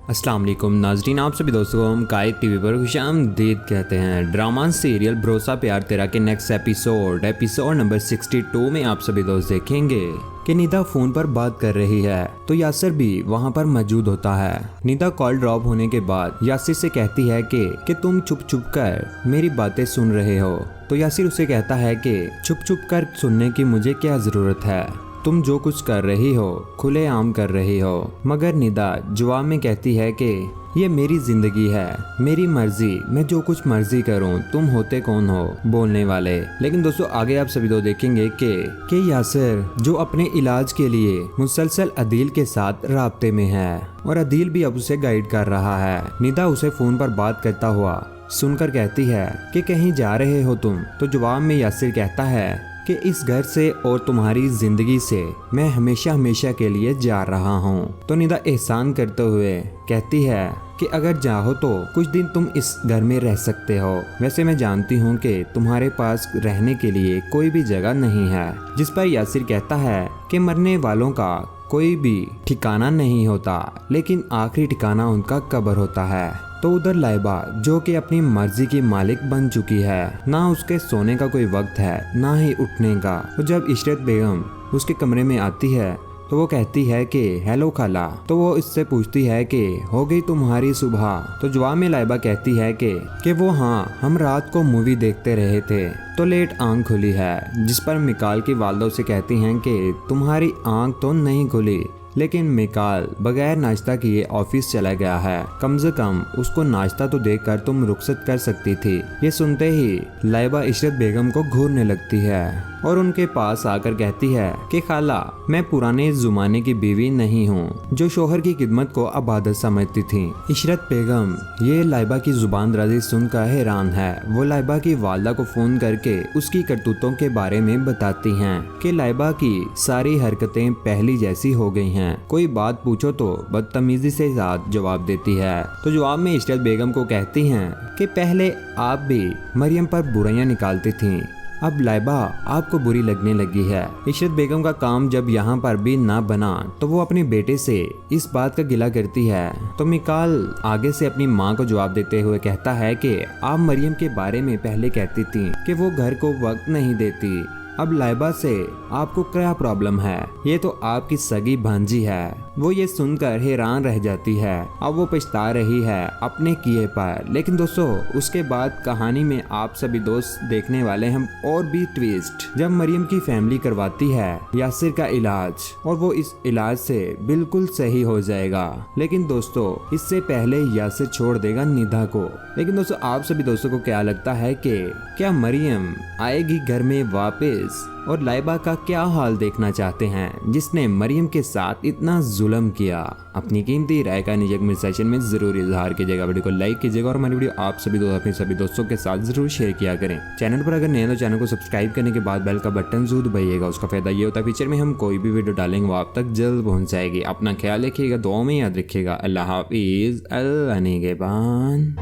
अस्सलाम वालेकुम नाज़रीन, आप सभी दोस्तों को हम कायद टीवी पर खुशामदीद कहते हैं। ड्रामा सीरियल भरोसा प्यार तेरा के नेक्स्ट एपिसोड नंबर 62 में आप सभी दोस्त देखेंगे कि निदा फोन पर बात कर रही है तो यासिर भी वहां पर मौजूद होता है। निदा कॉल ड्रॉप होने के बाद यासिर से कहती है कि तुम चुप चुप कर मेरी बातें सुन रहे हो। तो यासिर उसे कहता है कि चुप चुप कर सुनने की मुझे क्या जरूरत है, तुम जो कुछ कर रही हो खुलेआम कर रही हो। मगर निदा जवाब में कहती है कि ये मेरी जिंदगी है, मेरी मर्जी, मैं जो कुछ मर्जी करूं, तुम होते कौन हो बोलने वाले। लेकिन दोस्तों आगे आप सभी तो देखेंगे कि यासिर जो अपने इलाज के लिए मुसलसल अदील के साथ राब्ते में है और अदील भी अब उसे गाइड कर रहा है। निदा उसे फोन पर बात करता हुआ सुनकर कहती है कि कहीं जा रहे हो तुम। तो जवाब में यासिर कहता है कि इस घर से और तुम्हारी जिंदगी से मैं हमेशा हमेशा के लिए जा रहा हूँ। तो निदा एहसान करते हुए कहती है कि अगर चाहो तो कुछ दिन तुम इस घर में रह सकते हो। वैसे मैं जानती हूँ कि तुम्हारे पास रहने के लिए कोई भी जगह नहीं है। जिस पर यासिर कहता है कि मरने वालों का कोई भी ठिकाना नहीं होता, लेकिन आखिरी ठिकाना उनका कब्र होता है। तो उधर लाइबा जो कि अपनी मर्जी की मालिक बन चुकी है, ना उसके सोने का कोई वक्त है ना ही उठने का। तो जब इशरत बेगम उसके कमरे में आती है तो वो कहती है कि हेलो खाला। तो वो इससे पूछती है कि हो गई तुम्हारी सुबह। तो जवाब में लाइबा कहती है कि वो हाँ, हम रात को मूवी देखते रहे थे तो लेट आंख खुली है। जिस पर मिकाल की वालदा उसे कहती हैं कि तुम्हारी आंख तो नहीं खुली, लेकिन मिकाल बगैर नाश्ता किए ऑफिस चला गया है, कम से कम उसको नाश्ता तो देकर तुम रुखसत कर सकती थी। ये सुनते ही लाइबा इशरत बेगम को घूरने लगती है और उनके पास आकर कहती है कि खाला, मैं पुराने जुमाने की बीवी नहीं हूँ जो शोहर की खिदमत को इबादत समझती थी। इशरत बेगम ये लाइबा की जुबान दराजी सुनकर हैरान है। वो लाइबा की वालदा को फोन करके उसकी करतूतों के बारे में बताती हैं कि लाइबा की सारी हरकतें पहली जैसी हो गई हैं। कोई बात पूछो तो बदतमीजी से साथ जवाब देती है। तो जवाब में इशरत बेगम को कहती हैं कि पहले आप भी मरियम पर बुराइयां निकालती थीं, अब लाइबा आपको बुरी लगने लगी है। इशरत बेगम का काम जब यहाँ पर भी ना बना तो वो अपने बेटे से इस बात का गिला करती है। तो मिकाल आगे से अपनी माँ को जवाब देते हुए कहता है कि आप मरियम के बारे में पहले कहती थी कि वो घर को वक्त नहीं देती, अब लाइबा से आपको क्या प्रॉब्लम है, ये तो आपकी सगी भांजी है। वो ये सुनकर हैरान रह जाती है। अब वो पछता रही है अपने किए पर। लेकिन दोस्तों उसके बाद कहानी में आप सभी दोस्त देखने वाले हम और भी ट्विस्ट, जब मरियम की फैमिली करवाती है यासिर का इलाज और वो इस इलाज से बिल्कुल सही हो जाएगा। लेकिन दोस्तों इससे पहले यासिर छोड़ देगा निदा को। लेकिन दोस्तों आप सभी दोस्तों को क्या लगता है कि क्या मरियम आएगी घर में वापस और लाइबा का क्या हाल देखना चाहते हैं जिसने मरियम के साथ इतना जुल्म किया? अपनी कीमती राय का निजी कमेंट सेक्शन में जरूर इजहार कीजिएगा। वीडियो को लाइक कीजिएगा और हमारी वीडियो आप सभी दोस्त अपने सभी दोस्तों के साथ जरूर शेयर किया करें। चैनल पर अगर नए तो चैनल को सब्सक्राइब करने के बाद बेल का बटन जरूर दबाइएगा। उसका फायदा ये होता है फ्यूचर में हम कोई भी वीडियो डालेंगे वो आप तक जल्द पहुंच जाएगी। अपना ख्याल रखिएगा, दुआ में याद रखिएगा। अल्लाह हाफिज, अल्लाह निगहबान।